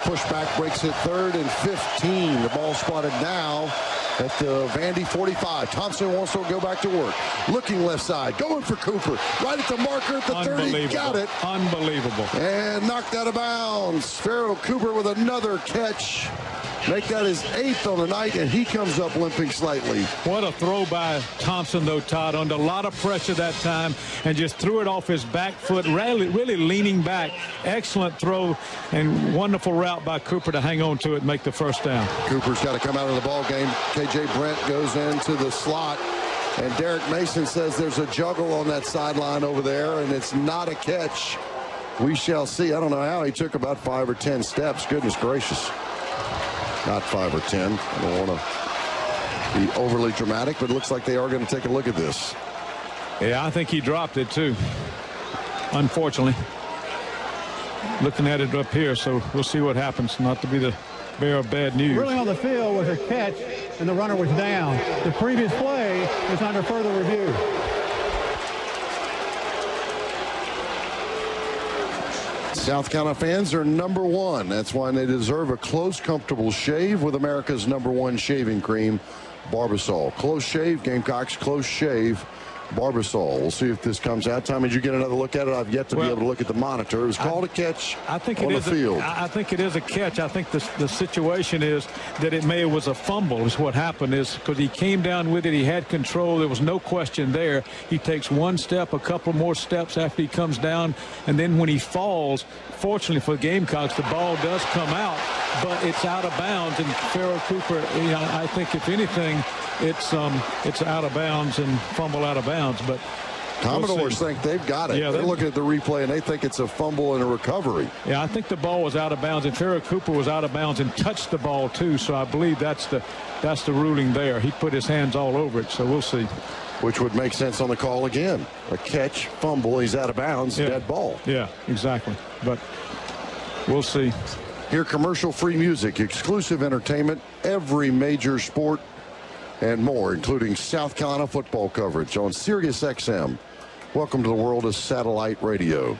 pushback breaks it 3rd and 15. The ball spotted now at the Vandy 45. Thompson wants to go back to work. Looking left side. Going for Cooper. Right at the marker at the 30. Got it. Unbelievable. And knocked out of bounds. Pharoh Cooper with another catch. Make that his 8th on the night, and he comes up limping slightly. What a throw by Thompson, though, Todd, under a lot of pressure that time, and just threw it off his back foot, really leaning back. Excellent throw and wonderful route by Cooper to hang on to it and make the first down. Cooper's got to come out of the ball game. K.J. Brent goes into the slot, and Derek Mason says there's a juggle on that sideline over there, and it's not a catch. We shall see. I don't know how he took about 5 or 10 steps. Goodness gracious. Not 5 or 10. I don't want to be overly dramatic, but it looks like they are going to take a look at this. Yeah, I think he dropped it, too. Unfortunately. Looking at it up here, so we'll see what happens. Not to be the bearer of bad news. Really on the field was a catch, and the runner was down. The previous play is under further review. South Carolina fans are #1. That's why they deserve a close, comfortable shave with America's #1 shaving cream, Barbasol. Close shave, Gamecocks, close shave, Barbasol. We'll see if this comes out. Tommy, did you get another look at it? I've yet to be able to look at the monitor. It was called a catch on the field. I think it is a catch. I think the situation is that it was a fumble is what happened, is because he came down with it. He had control. There was no question there. He takes one step, a couple more steps after he comes down, and then when he falls, fortunately for the Gamecocks, the ball does come out, but it's out of bounds, and Pharoh Cooper, I think if anything, it's out of bounds and fumble out of bounds. But Commodores think they've got it. Yeah, they're looking at the replay, and they think it's a fumble and a recovery. Yeah, I think the ball was out of bounds, and Pharoh Cooper was out of bounds and touched the ball too. So I believe that's the ruling there. He put his hands all over it. So we'll see. Which would make sense on the call again. A catch, fumble, he's out of bounds, dead ball. Yeah, exactly. But we'll see. Hear commercial-free music, exclusive entertainment, every major sport, and more, including South Carolina football coverage on Sirius XM. Welcome to the world of satellite radio.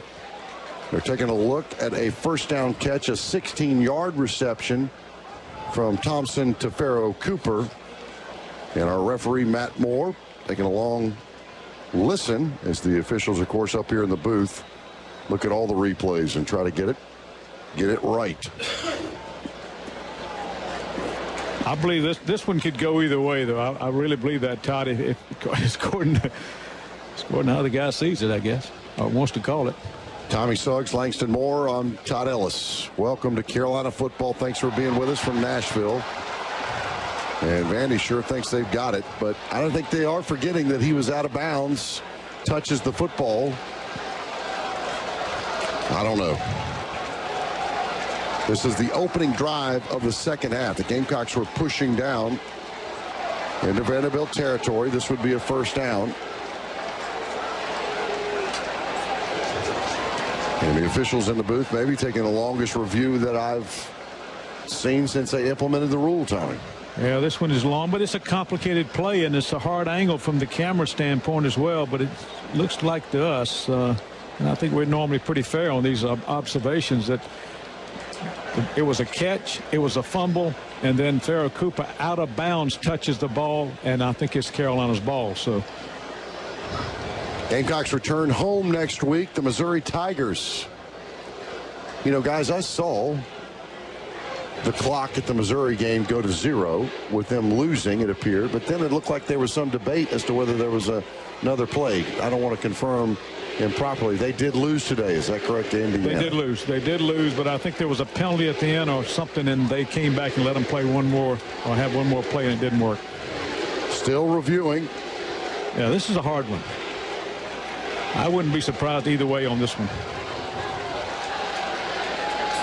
They're taking a look at a first down catch, a 16-yard reception from Thompson to Pharoh Cooper. And our referee, Matt Moore, taking a long listen as the officials, of course, up here in the booth, look at all the replays and try to get it right. I believe this one could go either way, though. I really believe that, Todd. If it's according to how the guy sees it, I guess, or wants to call it. Tommy Suggs, Langston Moore, I'm Todd Ellis. Welcome to Carolina football. Thanks for being with us from Nashville. And Vandy sure thinks they've got it, but I don't think they are forgetting that he was out of bounds, touches the football. I don't know. This is the opening drive of the second half. The Gamecocks were pushing down into Vanderbilt territory. This would be a first down. And the officials in the booth maybe taking the longest review that I've seen since they implemented the rule, Tommy. Yeah, this one is long, but it's a complicated play, and it's a hard angle from the camera standpoint as well. But it looks like to us, and I think we're normally pretty fair on these observations, that it was a catch, it was a fumble, and then Pharoh Cooper out of bounds touches the ball, and I think it's Carolina's ball. So Gamecocks return home next week. The Missouri Tigers. You know, guys, I saw the clock at the Missouri game go to 0 with them losing, it appeared, but then it looked like there was some debate as to whether there was another play. I don't want to confirm improperly. They did lose today. Is that correct, Andy? They did lose. They did lose, but I think there was a penalty at the end or something, and they came back and let them play one more or have one more play, and it didn't work. Still reviewing. Yeah, this is a hard one. I wouldn't be surprised either way on this one.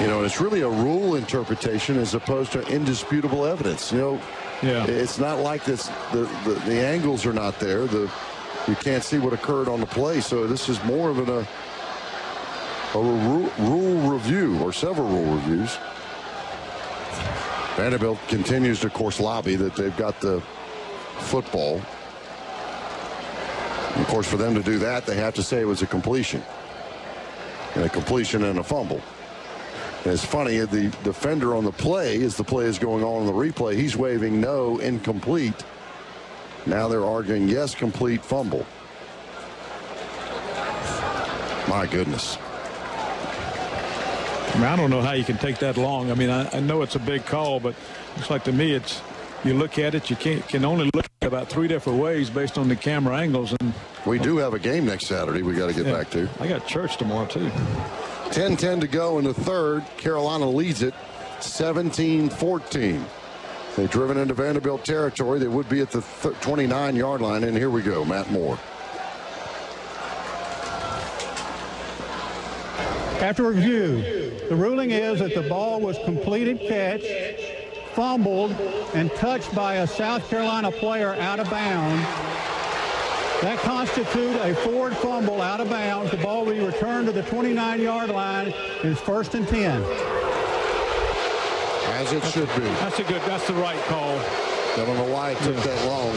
You know, it's really a rule interpretation as opposed to indisputable evidence. You know, it's not like this. The angles are not there. You can't see what occurred on the play. So this is more of a rule review, or several rule reviews. Vanderbilt continues to, of course, lobby that they've got the football. And of course, for them to do that, they have to say it was a completion. And a completion and a fumble. And it's funny, the defender on the play, as the play is going on in the replay, he's waving no, incomplete. Now they're arguing yes, complete, fumble. My goodness. I mean, I don't know how you can take that long. I mean, I know it's a big call, but it's like, to me, it's, you look at it, you can only look at it about 3 different ways based on the camera angles. And we do have a game next Saturday we got to get back to. I got church tomorrow, too. 10-10 to go in the third. Carolina leads it 17-14. They've driven into Vanderbilt territory. They would be at the 29-yard line. And here we go, Matt Moore. After review, the ruling is that the ball was completed catch, fumbled, and touched by a South Carolina player out of bounds. That constitutes a forward fumble out of bounds. The ball will be returned to the 29-yard line. It's 1st and 10. As it should be. That's the right call. I don't know why it took that long.